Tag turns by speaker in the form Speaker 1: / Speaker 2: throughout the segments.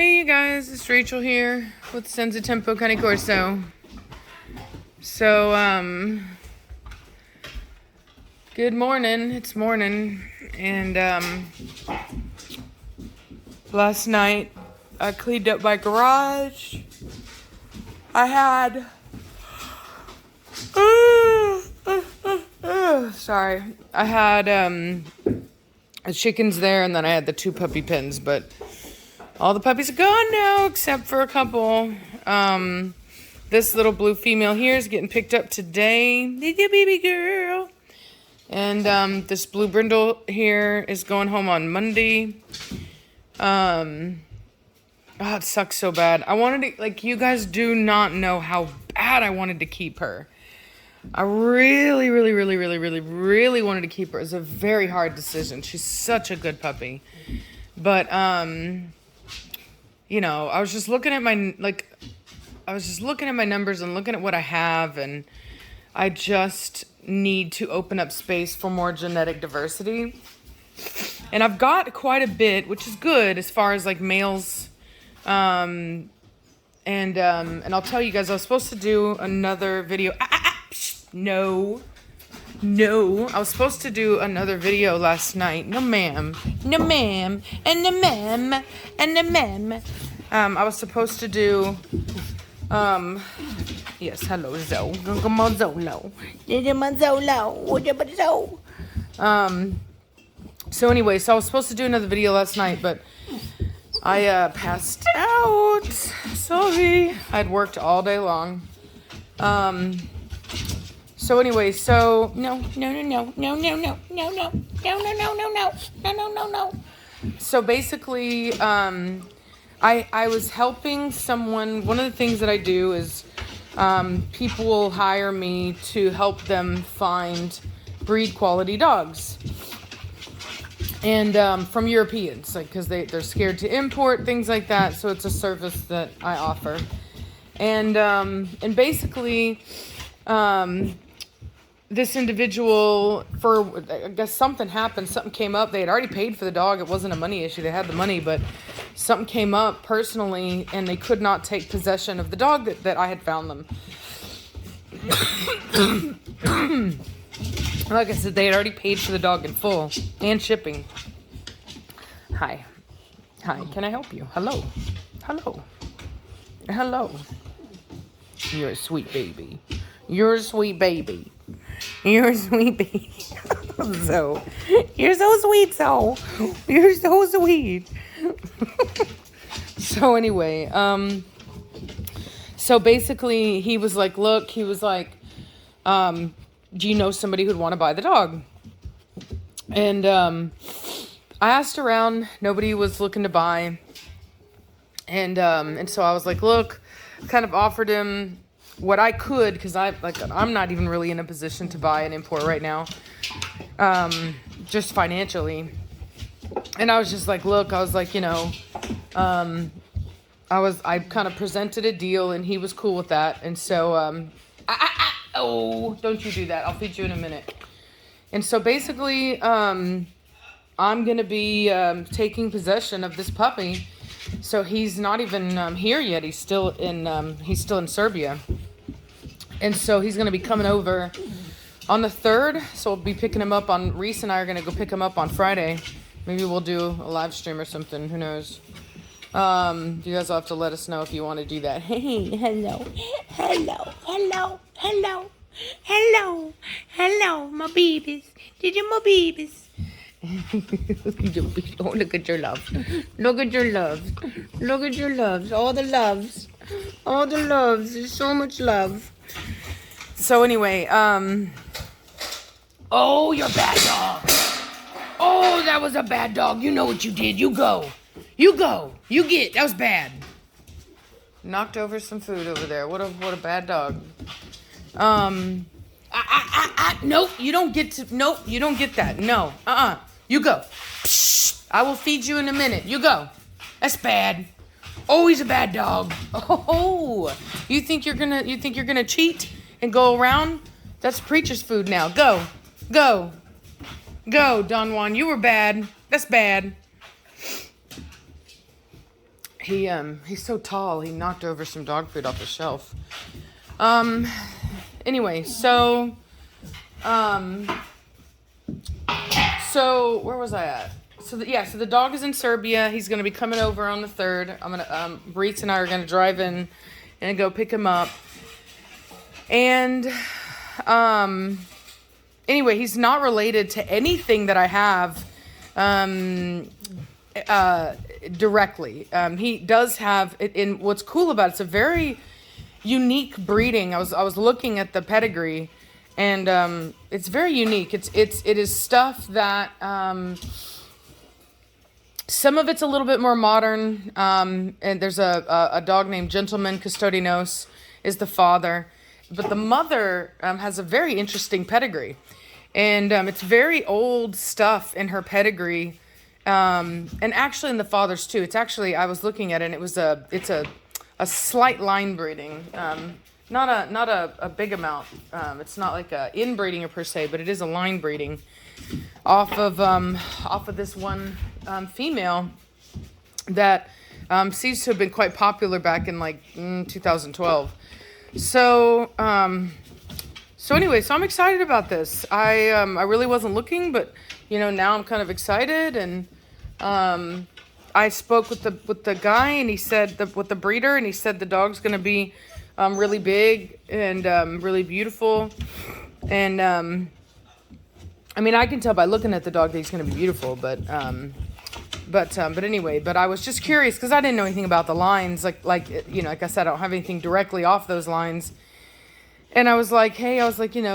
Speaker 1: Hey you guys, it's Rachel here with Senza Tempo Cane Corso. So, good morning. It's morning. And, last night I cleaned up my garage. I had, sorry. I had, chickens there, and then I had the 2 puppy pens, but all the puppies are gone now, except for a couple. This little blue female here is getting picked up today. Little baby girl. And this blue brindle here is going home on Monday. Oh, it sucks so bad. I wanted to, like, you guys do not know how bad I wanted to keep her. I really wanted to keep her. It was a very hard decision. She's such a good puppy. But, you know, I was just looking at my numbers and looking at what I have, and I just need to open up space for more genetic diversity. And I've got quite a bit, which is good as far as like males. And I'll tell you guys, I was supposed to do another video. No, I was supposed to do another video last night. No ma'am, and the ma'am. I was supposed to do, yes, hello, Zoe. So anyway, so I was supposed to do another video last night, but I passed out. Sorry. I'd worked all day long. So anyway, so no. So basically, I was helping someone. One of the things that I do is people will hire me to help them find breed quality dogs. And from Europeans, like, because they're scared to import, things like that. So it's a service that I offer. And basically, this individual, I guess something happened, something came up. They had already paid for the dog. It wasn't a money issue. They had the money, but something came up personally, and they could not take possession of the dog that I had found them. Like I said, they had already paid for the dog in full and shipping. Hi, can I help you? Hello. You're a sweet baby. So, you're so sweet, so. You're so sweet. So anyway, so basically he was like, do you know somebody who'd want to buy the dog? And I asked around, nobody was looking to buy. And so I was like, look, kind of offered him what I could, because I'm not even really in a position to buy an import right now, just financially. And I was just like, look, I was like, you know, I kind of presented a deal, and he was cool with that. And so, oh, don't you do that. I'll feed you in a minute. And so basically, I'm going to be taking possession of this puppy. So he's not even here yet. He's still in Serbia. And so he's going to be coming over on the 3rd. So we'll be picking him up on, Reese and I are going to go pick him up on Friday. Maybe we'll do a live stream or something. Who knows? You guys will have to let us know if you want to do that. Hey, hello, my babies. Did you, my babies? Oh, look at your love. Look at your loves. All the loves. There's so much love. So anyway, oh, you're a bad dog. Oh, that was a bad dog. You know what you did. You go. You get. That was bad. Knocked over some food over there. What a bad dog. Nope, you don't get that. No. You go. Psst, I will feed you in a minute. You go. That's bad. Oh, he's a bad dog. Oh, you think you're gonna cheat and go around? That's preacher's food now. Go, Don Juan. You were bad. That's bad. He's so tall. He knocked over some dog food off the shelf. Anyway, so where was I at? So the dog is in Serbia. He's gonna be coming over on the 3rd. I'm gonna Brees and I are gonna drive in and go pick him up. And anyway, he's not related to anything that I have directly. He does have it. In what's cool about it's a very unique breeding. I was looking at the pedigree, and it's very unique. It is stuff that some of it's a little bit more modern. And there's a dog named Gentleman Custodinos is the father, but the mother has a very interesting pedigree, and it's very old stuff in her pedigree. And actually in the father's too. It's actually, I was looking at it, and it's a slight line breeding. Not a big amount. It's not like a inbreeding per se, but it is a line breeding off of this one female that seems to have been quite popular back in like 2012. So anyway, so I'm excited about this. I really wasn't looking, but now I'm kind of excited. And I spoke with the guy, and he said with the breeder, and he said the dog's gonna be really big and really beautiful. And I mean, I can tell by looking at the dog that he's gonna be beautiful. But anyway, but I was just curious because I didn't know anything about the lines. Like I said, I don't have anything directly off those lines. And I was like, hey,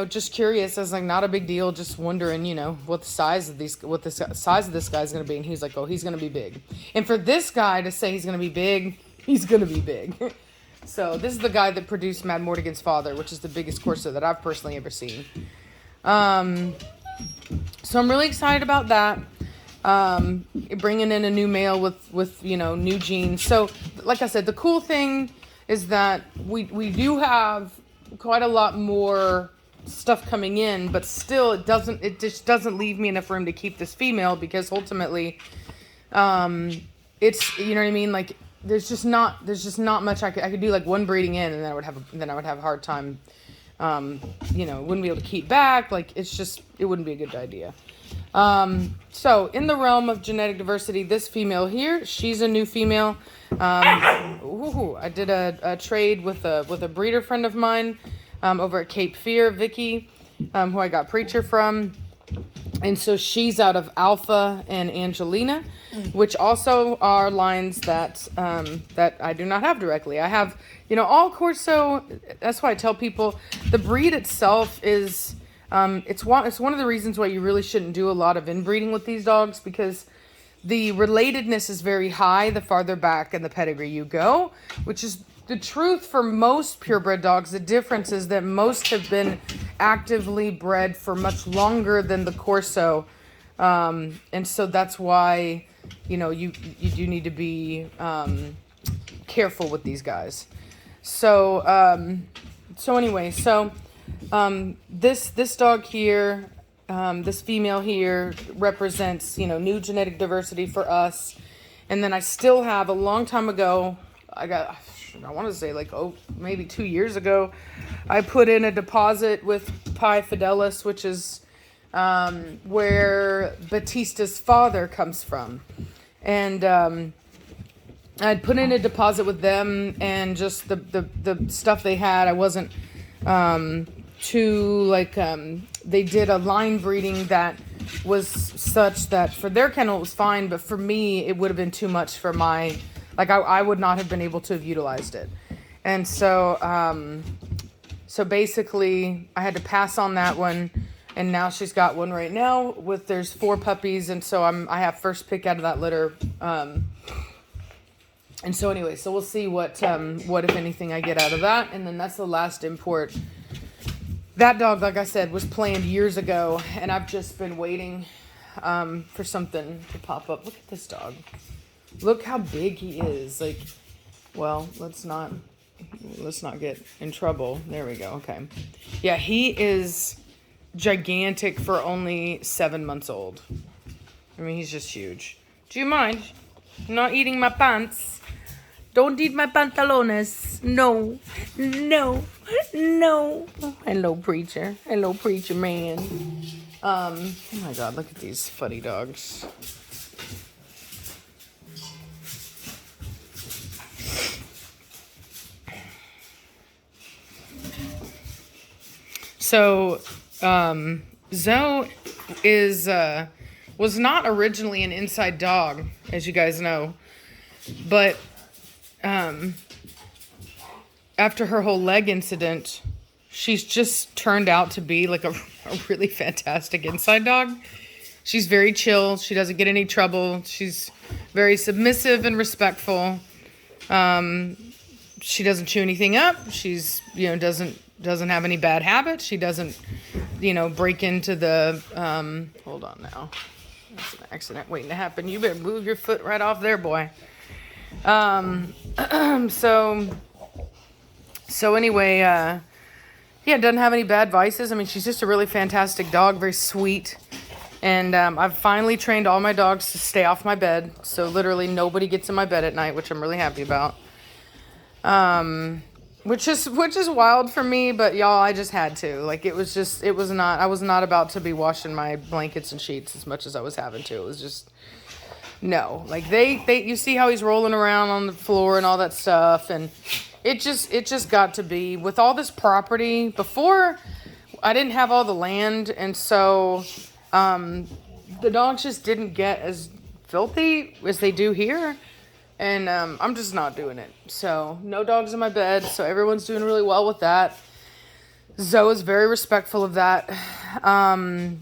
Speaker 1: just curious. I was like, not a big deal, just wondering, what the size of this guy's gonna be. And he's like, oh, he's gonna be big. And for this guy to say he's gonna be big, he's gonna be big. So this is the guy that produced Mad Mortigan's father, which is the biggest Corso that I've personally ever seen. So I'm really excited about that. Bringing in a new male with new genes. So like I said, the cool thing is that we do have quite a lot more stuff coming in, but still it just doesn't leave me enough room to keep this female, because ultimately it's, what I mean, like there's just not much I could do, like one breeding in, and then I would have a hard time, wouldn't be able to keep back. Like it wouldn't be a good idea. So in the realm of genetic diversity, this female here, she's a new female. I did a trade with a breeder friend of mine over at Cape Fear, Vicky, who I got Preacher from. And so she's out of Alpha and Angelina, which also are lines that I do not have directly. I have, all Corso. That's why I tell people the breed itself is, it's one of the reasons why you really shouldn't do a lot of inbreeding with these dogs, because the relatedness is very high the farther back in the pedigree you go, which is the truth for most purebred dogs. The difference is that most have been actively bred for much longer than the Corso. And so that's why, you do need to be careful with these guys. So anyway, this dog here, this female here represents, new genetic diversity for us. And then I still have, a long time ago, I want to say maybe 2 years ago, I put in a deposit with Pi Fidelis, which is where Batista's father comes from. And I'd put in a deposit with them, and just the stuff they had, I wasn't they did a line breeding that was such that for their kennel it was fine, but for me it would have been too much for my, I would not have been able to have utilized it. And so basically I had to pass on that one, and now she's got one right now there's 4 puppies, and so I have first pick out of that litter. And so anyway, so we'll see what if anything I get out of that. And then that's the last import. That dog, like I said, was planned years ago, and I've just been waiting for something to pop up. Look at this dog. Look how big he is. Let's not get in trouble. There we go. Okay. Yeah, he is gigantic for only 7 months old. I mean, he's just huge. Do you mind not eating my pants? Don't eat my pantalones. No. No. No. Hello, preacher. Hello, preacher man. Oh my God, look at these funny dogs. So, Zoe was not originally an inside dog, as you guys know, but after her whole leg incident, she's just turned out to be like a really fantastic inside dog. She's very chill. She doesn't get any trouble. She's very submissive and respectful. She doesn't chew anything up. She's, doesn't have any bad habits. She doesn't, break into the, hold on now. That's an accident waiting to happen. You better move your foot right off there, boy. So anyway, doesn't have any bad vices. I mean, she's just a really fantastic dog, very sweet. And I've finally trained all my dogs to stay off my bed. So literally nobody gets in my bed at night, which I'm really happy about. Which is wild for me, but y'all, I just had to. Like, I was not about to be washing my blankets and sheets as much as I was having to. It was just, no. Like, you see how he's rolling around on the floor and all that stuff, and it just got to be, with all this property, before, I didn't have all the land, and so, the dogs just didn't get as filthy as they do here. And I'm just not doing it. So no dogs in my bed. So everyone's doing really well with that. Zoe is very respectful of that. And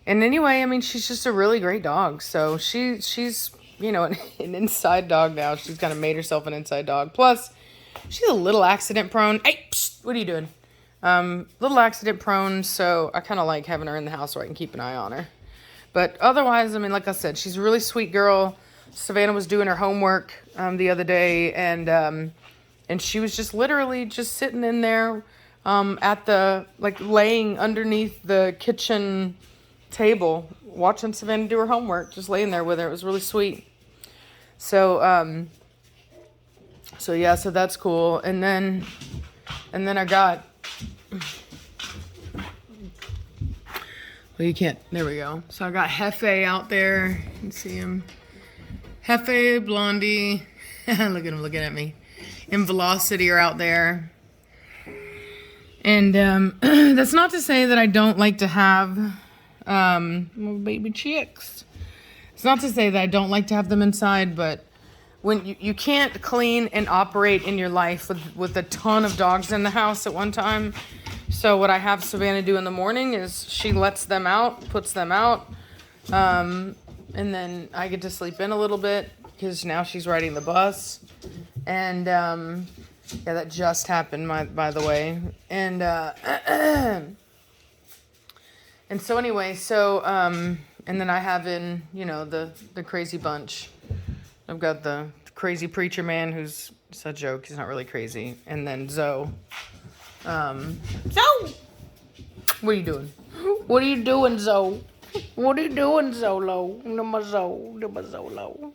Speaker 1: anyway, I mean, she's just a really great dog. So she's an inside dog now. She's kind of made herself an inside dog. Plus, she's a little accident prone. Hey, psst, what are you doing? Little accident prone. So I kind of like having her in the house so I can keep an eye on her. But otherwise, I mean, like I said, she's a really sweet girl. Savannah was doing her homework the other day, and she was just literally just sitting in there laying underneath the kitchen table, watching Savannah do her homework, just laying there with her. It was really sweet. So that's cool. And then I got... Well, you can't. There we go. So I got Hefe out there. You can see him. Hefe, Blondie. Look at him looking at me. And Velocity are out there. And that's not to say that I don't like to have little baby chicks. It's not to say that I don't like to have them inside, but when you can't clean and operate in your life with a ton of dogs in the house at one time. So what I have Savannah do in the morning is she lets them out, puts them out, and then I get to sleep in a little bit because now she's riding the bus. And that just happened, by the way. And and so anyway, and then I have in the crazy bunch. I've got the crazy preacher man who's it's a joke. He's not really crazy. And then Zoe. Zoe! What are you doing? What are you doing, Zoe? What are you doing, Zolo? Zolo.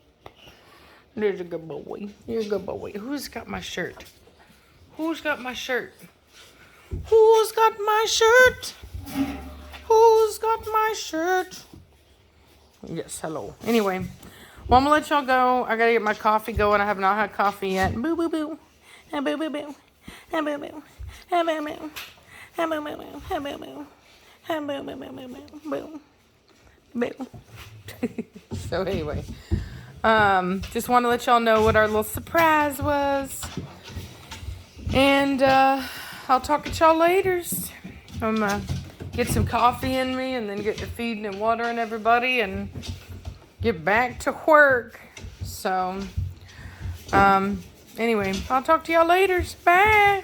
Speaker 1: There's a good boy. You're a good boy. Who's got my shirt? Who's got my shirt? Who's got my shirt? Who's got my shirt? Yes, hello. Anyway, well, I'm gonna let y'all go. I gotta get my coffee going. I have not had coffee yet. Boo, boo, boo. And boo, boo, boo. And boo, boo. And boo, boo. And boo, boo, boo. And boo, boo. And boo, boo, boo, boo, boo. Boo. So anyway, just want to let y'all know what our little surprise was. And I'll talk to y'all later. I'm gonna get some coffee in me and then get to feeding and watering everybody and get back to work. So, anyway, I'll talk to y'all later. Bye.